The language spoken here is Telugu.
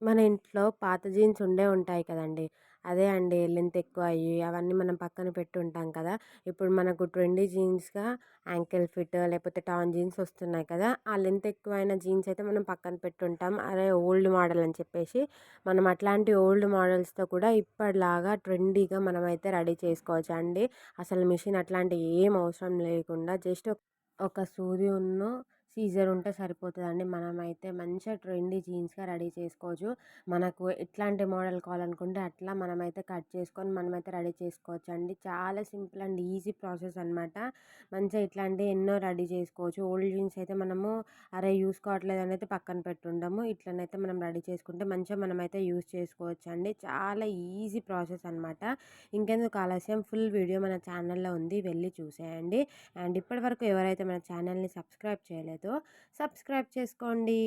మన ఇంట్లో పాత జీన్స్ ఉండే ఉంటాయి కదండీ! అదే అండి లెంత్ ఎక్కువ అయ్యి అవన్నీ మనం పక్కన పెట్టుంటాం కదా! ఇప్పుడు మనకు ట్రెండీ జీన్స్‌గా యాంకిల్ ఫిట్ లేకపోతే టార్న్ జీన్స్ వస్తున్నాయి కదా! ఆ లెంత్ ఎక్కువైన జీన్స్ అయితే మనం పక్కన పెట్టుంటాం. అరే ఓల్డ్ మోడల్ అని చెప్పేసి. మనం అట్లాంటి ఓల్డ్ మోడల్స్‌తో కూడా ఇప్పటిలాగా ట్రెండీగా మనమైతే రెడీ చేసుకోవచ్చండి. అసలు మిషన్ అట్లాంటివి ఏం అవసరం లేకుండా జస్ట్ ఒక సూది సీజర్ ఉంటే సరిపోతదండి. మనమైతే మంచిగా ట్రెండీ జీన్స్‌గా రెడీ చేసుకోవచ్చు. మనకు ఎట్లాంటి మోడల్ కావాలనుకుంటే అట్లా మనమైతే కట్ చేసుకొని మనమైతే రెడీ చేసుకోవచ్చండి. చాలా సింపుల్ అండ్ ఈజీ ప్రాసెస్ అనమాట. మంచిగా ఇట్లాంటివి ఎన్నో రెడీ చేసుకోవచ్చు. ఓల్డ్ జీన్స్ అయితే మనము అరే యూజ్ కావట్లేదు అయితే పక్కన పెట్టుంటాము. ఇట్లనైతే మనం రెడీ చేసుకుంటే మంచిగా మనమైతే యూజ్ చేసుకోవచ్చండి. చాలా ఈజీ ప్రాసెస్ అనమాట. ఇంకెందుకు ఆలస్యం, ఫుల్ వీడియో మన ఛానల్‌లో ఉంది. వెళ్ళి చూసేయండి. అండ్ ఇప్పటివరకు ఎవరైతే మన ఛానల్‌ని సబ్స్క్రైబ్ చేయలేదో సబ్స్క్రైబ్ చేసుకోండి.